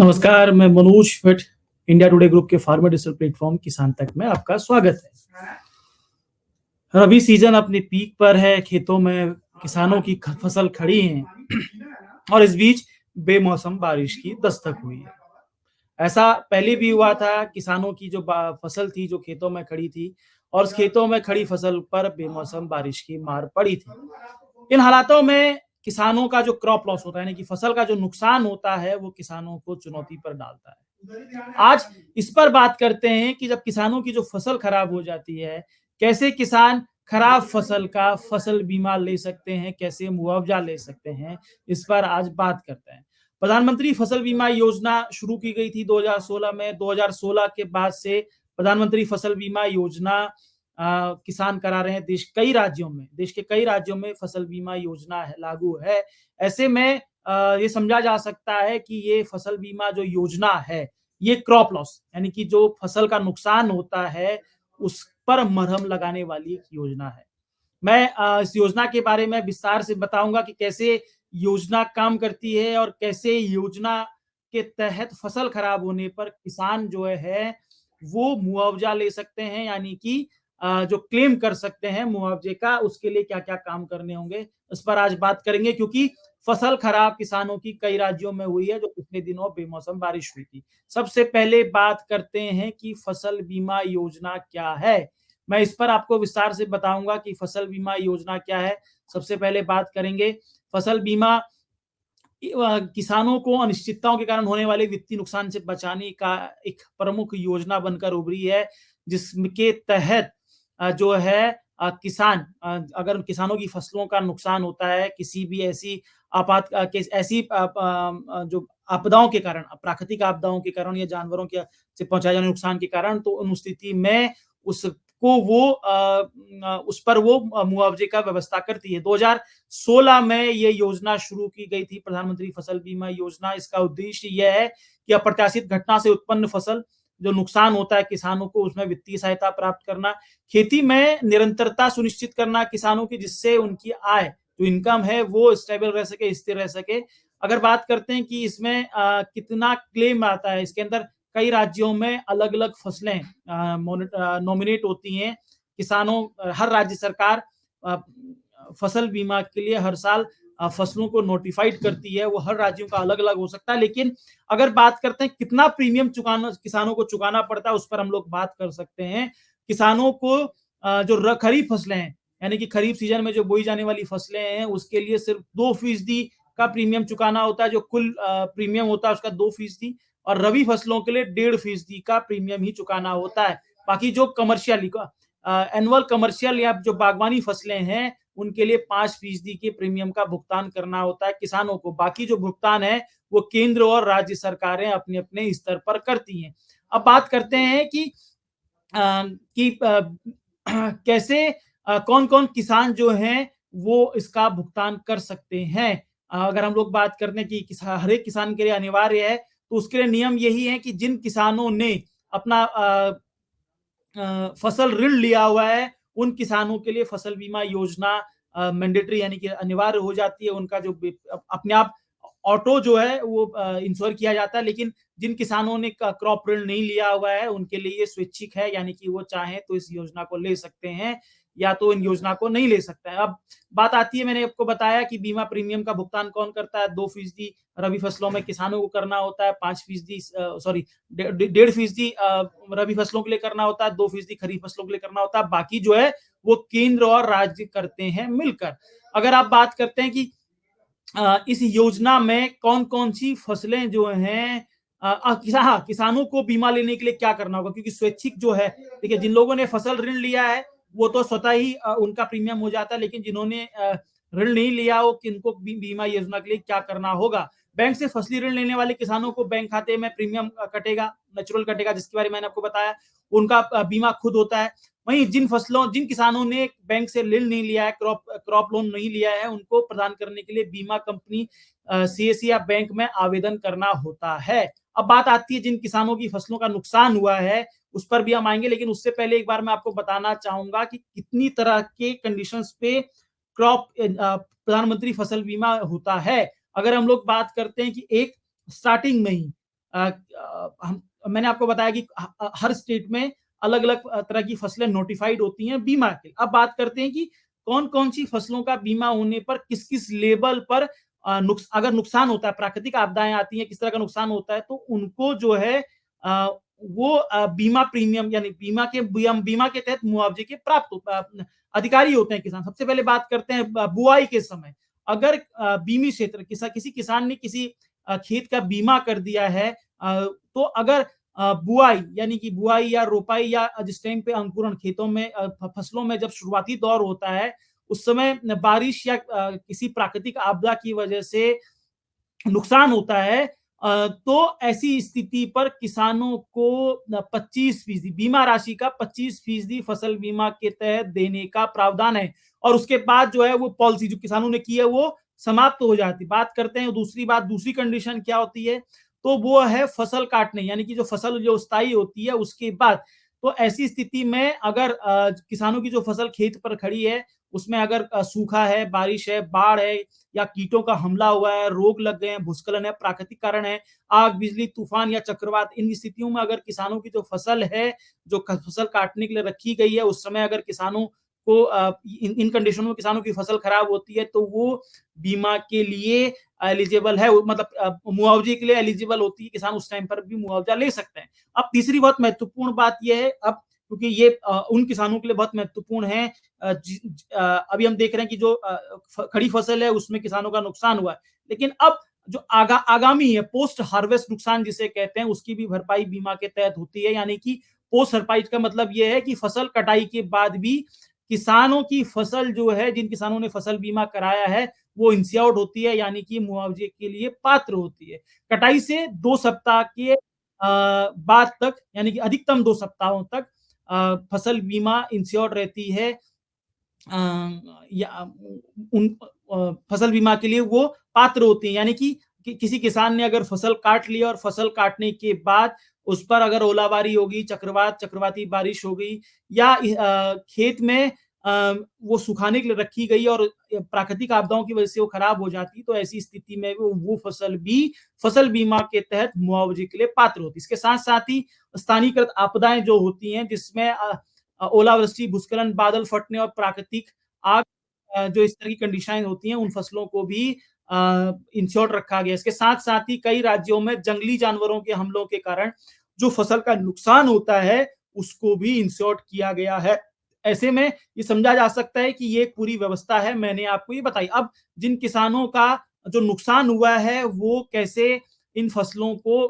नमस्कार, मैं Manoj Bhatt, India today group के फार्मर डिजिटल प्लेटफॉर्म किसान तक में आपका स्वागत है। रबी सीजन अपने पीक पर है, खेतों में किसानों की फसल खड़ी है और इस बीच बेमौसम बारिश की दस्तक हुई है। ऐसा पहले भी हुआ था, किसानों की जो फसल थी, जो खेतों में खड़ी थी और उस खेतों में खड़ी फसल पर बेमौसम बारिश की मार पड़ी थी। इन हालातों में किसानों का जो क्रॉप लॉस होता है, यानी कि फसल का जो नुकसान होता है, वो किसानों को चुनौती पर डालता है। आज इस पर बात करते हैं कि जब किसानों की जो फसल खराब हो जाती है, कैसे किसान खराब फसल का फसल बीमा ले सकते हैं, कैसे मुआवजा ले सकते हैं, इस पर आज बात करते हैं। प्रधानमंत्री फसल बीमा योजना शुरू की गई थी 2016 में। 2016 के बाद से प्रधानमंत्री फसल बीमा योजना किसान करा रहे हैं। देश के कई राज्यों में फसल बीमा योजना है, लागू है। ऐसे में ये समझा जा सकता है कि ये फसल बीमा जो योजना है, ये क्रॉप लॉस यानी कि जो फसल का नुकसान होता है, उस पर मरहम लगाने वाली एक योजना है। मैं इस योजना के बारे में विस्तार से बताऊंगा कि कैसे योजना काम करती है और कैसे योजना के तहत फसल खराब होने पर किसान जो है वो मुआवजा ले सकते हैं, यानी कि जो क्लेम कर सकते हैं मुआवजे का, उसके लिए क्या-क्या काम करने होंगे, इस पर आज बात करेंगे। क्योंकि फसल खराब किसानों की कई राज्यों में हुई है, जो पिछले दिनों बेमौसम बारिश हुई थी। सबसे पहले बात करते हैं कि फसल बीमा योजना क्या है। मैं इस पर आपको विस्तार से बताऊंगा कि फसल बीमा योजना क्या है। सबसे पहले बात करेंगे फसल बीमा किसानों को अनिश्चितताओं के कारण होने वाले वित्तीय नुकसान से बचाने का एक प्रमुख योजना बनकर उभरी है, जिसके तहत जो है अगर किसानों की फसलों का नुकसान होता है किसी भी ऐसी ऐसी जो आपदाओं के कारण, प्राकृतिक आपदाओं के कारण या जानवरों के से पहुंचाए जाने नुकसान के कारण, तो उन स्थिति में उसको उस पर वो मुआवजे का व्यवस्था करती है। 2016 में ये योजना शुरू की गई थी, प्रधानमंत्री फसल बीमा योजना। इसका उद्देश्य यह है कि अप्रत्याशित घटना से उत्पन्न फसल जो नुकसान होता है किसानों को, उसमें वित्तीय सहायता प्राप्त करना, खेती में निरंतरता सुनिश्चित करना किसानों की, जिससे उनकी आय जो इनकम है वो स्टेबल रह सके, स्थिर रह सके। अगर बात करते हैं कि इसमें कितना क्लेम आता है, इसके अंदर कई राज्यों में अलग-अलग फसलें नॉमिनेट होती हैं। हर राज्य सरकार अ, फसल बीमा के लिए हर साल फसलों को नोटिफाइड करती है। वो हर राज्यों का अलग-अलग हो सकता है, लेकिन अगर बात करते हैं कितना प्रीमियम चुकाना किसानों को चुकाना पड़ता है, उस पर हम लोग बात कर सकते हैं। किसानों को जो खरीफ फसलें हैं, यानी कि खरीफ सीजन में जो बोई जाने वाली फसलें हैं, उसके लिए सिर्फ 2% का प्रीमियम चुकाना होता है। जो कुल प्रीमियम होता है उसका 2%, और रबी फसलों के लिए 1.5% का प्रीमियम ही चुकाना होता है। बाकी जो एनुअल कमर्शियल या जो बागवानी फसलें हैं, उनके लिए 5% के प्रीमियम का भुगतान करना होता है किसानों को। बाकी जो भुगतान है वो केंद्र और राज्य सरकारें अपने-अपने स्तर पर करती हैं। अब बात करते हैं कि कैसे कौन-कौन किसान जो हैं वो इसका भुगतान कर सकते हैं। अगर हम लोग बात करते हैं कि हर एक किसान के लिए अनिवार्य है, तो उसके लिए नियम यही है कि जिन किसानों ने अपना फसल ऋण लिया हुआ है, उन किसानों के लिए फसल बीमा योजना मैंडेटरी यानी कि अनिवार्य हो जाती है। उनका जो अपने आप ऑटो जो है वो इंश्योर किया जाता है। लेकिन जिन किसानों ने क्रॉप ऋण नहीं लिया हुआ है, उनके लिए ये स्वैच्छिक है, यानी कि वो चाहें तो इस योजना को ले सकते हैं या तो इन योजना को नहीं ले सकते हैं। अब बात आती है, मैंने आपको बताया कि बीमा प्रीमियम का भुगतान कौन करता है। 2% रबी फसलों में किसानों को करना होता है, 5% सॉरी 1.5% रबी फसलों के लिए करना होता है, 2% खरीफ फसलों के लिए करना होता है। बाकी जो है वो केंद्र और राज्य करते हैं मिलकर। अगर आप बात करते हैं कि इस योजना में कौन-कौन सी फसलें जो हैं किसानों को बीमा लेने के लिए क्या करना होगा, क्योंकि स्वैच्छिक जो है, देखिए जिन लोगों ने फसल ऋण लिया है वो तो स्वतः ही उनका प्रीमियम हो जाता है, लेकिन जिन्होंने ऋण नहीं लिया हो किनको बीमा योजना के लिए क्या करना होगा। बैंक से फसली ऋण लेने वाले किसानों को बैंक खाते में प्रीमियम कटेगा, नेचुरल कटेगा, जिसके बारे में मैंने आपको बताया। उनका बीमा खुद होता है। वहीं जिन किसानों ने बैंक से ऋण नहीं लिया है, क्रॉप लोन नहीं लिया है, उनको प्रदान करने के लिए बीमा कंपनी सीएससी या बैंक में आवेदन करना होता है। अब बात आती है जिन किसानों की फसलों का नुकसान हुआ है, उस पर भी हम आएंगे, लेकिन उससे पहले एक बार मैं आपको बताना चाहूंगा कि कितनी तरह के कंडीशंस पे प्रधानमंत्री फसल बीमा होता है। अगर हम लोग बात करते हैं कि एक स्टार्टिंग में ही मैंने आपको बताया कि हर स्टेट में अलग-अलग तरह की फसलें नोटिफाइड होती हैं बीमा के। अब बात करते हैं कि कौन-कौन सी फसलों का बीमा होने पर किस-किस लेवल पर अगर नुकसान होता है, प्राकृतिक आपदाएँ आती हैं, किस तरह का नुकसान होता है, तो उनको जो है वो बीमा प्रीमियम यानी बीमा के तहत मुआवजे के अधिकारी होते हैं किसान। सबसे पहले बात करते हैं बुआई के समय। अगर बीमी क्षेत्र किसी किसान ने किसी खेत का बीमा कर दिया है, तो अगर बुआई यानी कि बुआई या रोपाई या जिस टाइम पे अंकुरण खेतों में फसलों में जब शुरुआती दौर होता है, उस समय बारिश या किसी प्राकृतिक आपदा की वजह से नुकसान होता है, तो ऐसी स्थिति पर किसानों को 25% बीमा राशि का 25% फसल बीमा के तहत देने का प्रावधान है और उसके बाद जो है वो पॉलिसी जो किसानों ने की है वो समाप्त हो जाती है। बात करते हैं दूसरी कंडीशन क्या होती है, तो वो है फसल काटने यानी कि जो फसल जो स्थायी होती है उसके बाद। तो ऐसी स्थिति में अगर किसानों की जो फसल खेत पर खड़ी है, उसमें अगर सूखा है, बारिश है, बाढ़ है या कीटों का हमला हुआ है, रोग लग गए हैं, भूस्खलन है, प्राकृतिक कारण है, आग, बिजली, तूफान या चक्रवात, इन स्थितियों में अगर किसानों की जो फसल है, जो फसल काटने के लिए रखी गई है, उस समय अगर किसानों को इन कंडीशनों में किसानों की फसल खराब होती है, तो वो बीमा के लिए एलिजिबल है, मतलब मुआवजे के लिए एलिजिबल होती है, किसान उस टाइम पर भी मुआवजा ले सकते हैं। अब तीसरी बहुत महत्वपूर्ण बात ये है, अब क्योंकि ये उन किसानों के लिए बहुत महत्वपूर्ण है, अभी हम देख रहे हैं कि जो खड़ी फसल है उसमें किसानों का नुकसान हुआ है, लेकिन अब जो आगामी है पोस्ट हार्वेस्ट नुकसान जिसे कहते हैं उसकी भी भरपाई बीमा के तहत होती है। यानी कि पोस्ट भरपाई का मतलब ये है कि फसल कटाई के बाद भी किसानों की फसल जो है, जिन किसानों ने फसल बीमा कराया है वो इंश्योर्ड होती है, यानी कि मुआवजे के लिए पात्र होती है। कटाई से 2 सप्ताह के बाद तक यानी कि अधिकतम 2 सप्ताहों तक फसल बीमा इंश्योर्ड रहती है, या उन फसल बीमा के लिए वो पात्र होते हैं। यानी कि किसी किसान ने अगर फसल काट ली और फसल काटने के बाद उस पर अगर ओलाबारी होगी, चक्रवाती बारिश हो गई या खेत में वो सुखाने के लिए रखी गई और प्राकृतिक आपदाओं की वजह से वो खराब हो जाती, तो ऐसी स्थिति में वो फसल भी फसल बीमा के तहत मुआवजे के लिए पात्र होती है। इसके साथ-साथ ही स्थानीयकृत आपदाएँ जो होती हैं जिसमें ओलावृष्टि, भूस्खलन, बादल फटने और प्राकृतिक आग, जो इस तरह की कंडीशनें होती हैं, उन फसलों को भी इंश्योर्ड रखा गया है। इसके साथ-साथ ही कई राज्यों में जंगली जानवरों के हमलों के कारण जो फसल का नुकसान होता है, उसको भी इंश्योर्ड किया गया है। ऐसे में ये समझा जा सकता है कि ये एक पूरी व्यवस्था है, मैंने आपको ये बताई। अब जिन किसानों का जो नुकसान हुआ है, वो कैसे इन फसलों को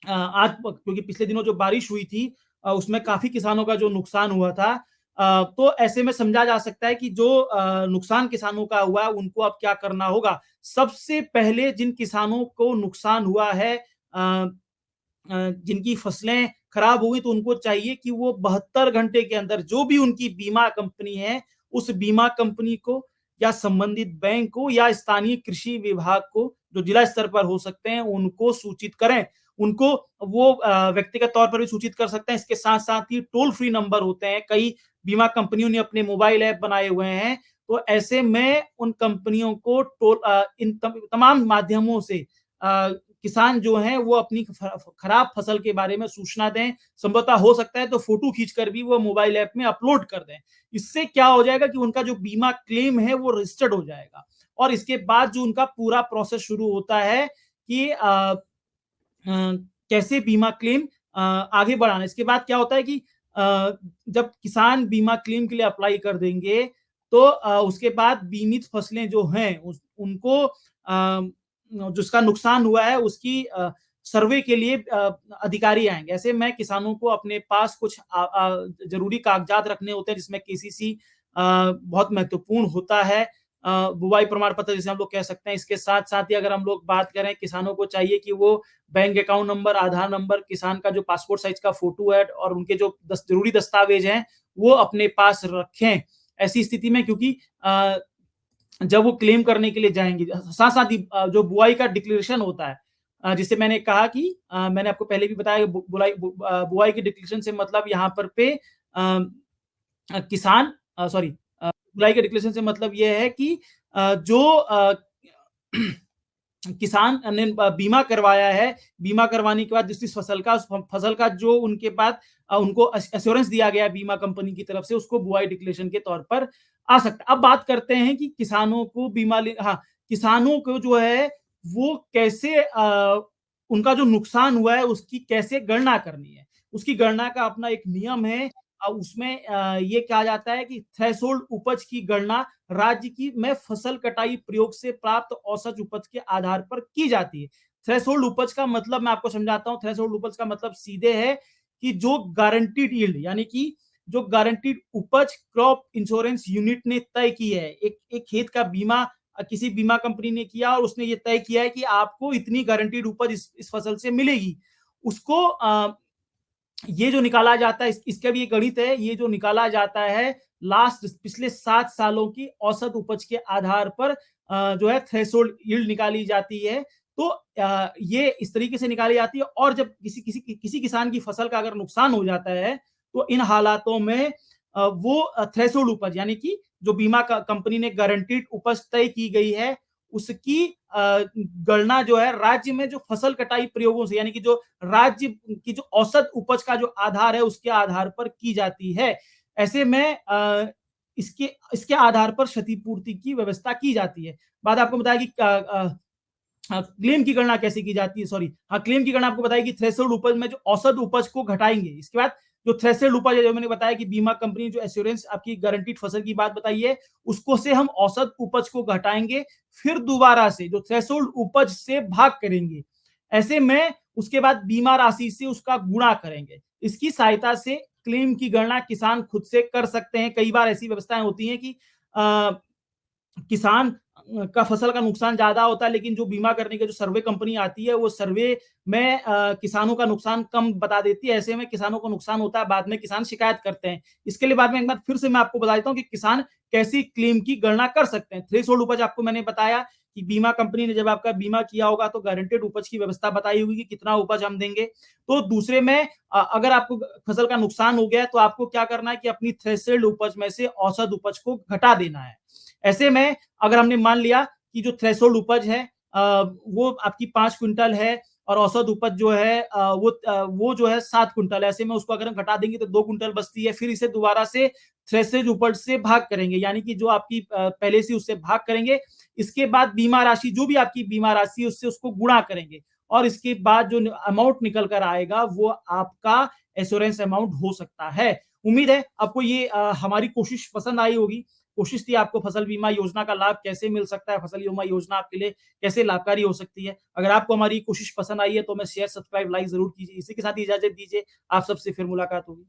आज क्योंकि पिछले दिनों जो बारिश हुई थी, उसमें काफ़ी किसानों का जो नुकसान हुआ था। तो ऐसे में समझा जा सकता है कि जो नुकसान किसानों का हुआ है, उनको अब क्या करना होगा। सबसे पहले जिन किसानों को नुकसान हुआ है, जिनकी फसलें खराब हो गई, तो उनको चाहिए कि वो 72 घंटे के अंदर जो भी उनकी बीमा कंपनी है, उस बीमा कंपनी को या संबंधित बैंक को या स्थानीय कृषि विभाग को, जो जिला स्तर पर हो सकते हैं, उनको सूचित करें। उनको वो व्यक्तिगत तौर पर भी सूचित कर सकते हैं। इसके साथ-साथ ही टोल फ्री नंबर होते हैं, कई बीमा कंपनियों ने अपने मोबाइल ऐप बनाए हुए हैं, तो ऐसे में उन कंपनियों को इन तमाम माध्यमों से किसान जो हैं वो अपनी खराब फसल के बारे में सूचना दें, संभवतः हो सकता है तो फ़ोटो खींचकर भी वो मोबाइल ऐप में अपलोड कर दें। इससे क्या हो जाएगा कि उनका जो बीमा क्लेम है वो रजिस्टर्ड हो जाएगा और इसके बाद जो उनका पूरा प्रोसेस शुरू होता है कि कैसे बीमा क्लेम आगे बढ़ाना है। इसके बाद क्या होता है कि जब किसान बीमा क्लेम के लिए अप्लाई कर देंगे, तो उसके बाद बीमित फसलें जो हैं उनको जिसका नुकसान हुआ है उसकी सर्वे के लिए अधिकारी आएँगे। ऐसे में किसानों को अपने पास कुछ ज़रूरी कागज़ात रखने होते हैं जिसमें केसीसी बहुत महत्वपूर्ण होता है। बुआई प्रमाण पत्र जिसे हम लोग कह सकते हैं। इसके साथ-साथ ही अगर हम लोग बात करें, किसानों को चाहिए कि वो बैंक अकाउंट नंबर, आधार नंबर, किसान का जो पासपोर्ट साइज़ का फ़ोटो है और उनके जो ज़रूरी दस्तावेज़ हैं, वो अपने पास रखें। ऐसी स्थिति में क्योंकि जब वो क्लेम करने के लिए जाएँगे, साथ-साथ ही जो बुआई का डिक्लेरेशन होता है, जिसे मैंने कहा कि मैंने आपको पहले भी बताया बुआई की डिक्लेरेशन से मतलब यहाँ पर पे किसान सॉरी बुआई के डिक्लेरेशन से मतलब ये है कि जो किसान ने बीमा करवाया है, बीमा करवाने के बाद जिस फसल का उस फसल का जो उनके पास उनको एश्योरेंस दिया गया बीमा कंपनी की तरफ से उसको बुआई डिक्लेरेशन के तौर पर आ सकता है। अब बात करते हैं कि किसानों को बीमा हाँ, किसानों को जो है वो कैसे उनका जो नुकसान हुआ है उसकी कैसे गणना करनी है। उसकी गणना का अपना एक नियम है। उसमें ये कहा जाता है कि थ्रेशोल्ड उपज की गणना राज्य की में फसल कटाई प्रयोग से प्राप्त औसत उपज के आधार पर की जाती है। थ्रेशोल्ड उपज का मतलब मैं आपको समझाता हूं। थ्रेशोल्ड उपज का मतलब सीधे है कि जो गारंटीड यील्ड यानी कि जो गारंटीड उपज क्रॉप इंश्योरेंस यूनिट ने तय की है। एक खेत का बीमा किसी बीमा कंपनी ने किया और उसने ये तय किया है कि आपको इतनी गारंटीड उपज इस फसल से मिलेगी। उसको ये जो निकाला जाता है इसका भी एक गणित है। ये जो निकाला जाता है लास्ट पिछले 7 सालों की औसत उपज के आधार पर जो है थ्रेशोल्ड यील्ड निकाली जाती है। तो ये इस तरीके से निकाली जाती है। और जब किसी किसान की फसल का अगर नुकसान हो जाता है तो इन हालातों में वो थ्रेशोल्ड उपज यानी कि जो बीमा कंपनी ने गारंटीड उपज तय की गई है उसकी गणना जो है राज्य में जो फसल कटाई प्रयोगों से यानी कि जो राज्य की जो औसत उपज का जो आधार है उसके आधार पर की जाती है। ऐसे में इसके इसके आधार पर क्षतिपूर्ति की व्यवस्था की जाती है। बात आपको बताया कि क्लेम की गणना कैसे की जाती है। सॉरी, हाँ, क्लेम की गणना आपको बताया कि थ्रेशोल्ड उपज में जो औसत उपज को घटाएंगे। इसके बाद जो थ्रेशोल्ड उपज है जो मैंने बताया कि बीमा कंपनी जो एश्योरेंस आपकी गारंटीड फसल की बात बताई है उसको से हम औसत उपज को घटाएंगे। फिर दोबारा से जो थ्रेशोल्ड उपज से भाग करेंगे। ऐसे में उसके बाद बीमा राशि से उसका गुणा करेंगे। इसकी सहायता से क्लेम की गणना किसान खुद से कर सकते हैं। कई बार ऐसी व्यवस्थाएं होती हैं कि किसान का फसल का नुकसान ज्यादा होता है लेकिन जो बीमा करने की जो सर्वे कंपनी आती है वो सर्वे में किसानों का नुकसान कम बता देती है। ऐसे में किसानों को नुकसान होता है, बाद में किसान शिकायत करते हैं। इसके लिए बाद में एक बार फिर से मैं आपको बता देता हूं कि किसान कैसी क्लेम की गणना कर सकते हैं। थ्रेशोल्ड उपज आपको मैंने बताया कि बीमा कंपनी ने जब आपका बीमा किया होगा तो गारंटेड उपज की व्यवस्था बताई होगी कि कितना उपज हम देंगे। तो दूसरे में अगर आपको फसल का नुकसान हो गया तो आपको क्या करना है कि अपनी थ्रेशोल्ड उपज में से औसत उपज को घटा देना है। ऐसे में अगर हमने मान लिया कि जो थ्रेशोल्ड उपज है वो आपकी 5 क्विंटल है और औसत उपज जो है वो जो है 7 क्विंटल है। ऐसे में उसको अगर हम घटा देंगे तो 2 क्विंटल बचती है। फिर इसे दोबारा से थ्रेशोल्ड उपज से भाग करेंगे यानी कि जो आपकी पहले से उससे भाग करेंगे। इसके बाद बीमा राशि जो भी आपकी बीमा राशि है उससे उसको गुणा करेंगे और इसके बाद जो अमाउंट निकल कर आएगा वो आपका एश्योरेंस अमाउंट हो सकता है। उम्मीद है आपको ये हमारी कोशिश पसंद आई होगी। कोशिश थी आपको फसल बीमा योजना का लाभ कैसे मिल सकता है, फसल बीमा योजना आपके लिए कैसे लाभकारी हो सकती है। अगर आपको हमारी कोशिश पसंद आई है तो हमें शेयर, सब्सक्राइब, लाइक जरूर कीजिए। इसी के साथ इजाजत दीजिए। आप सबसे फिर मुलाकात होगी।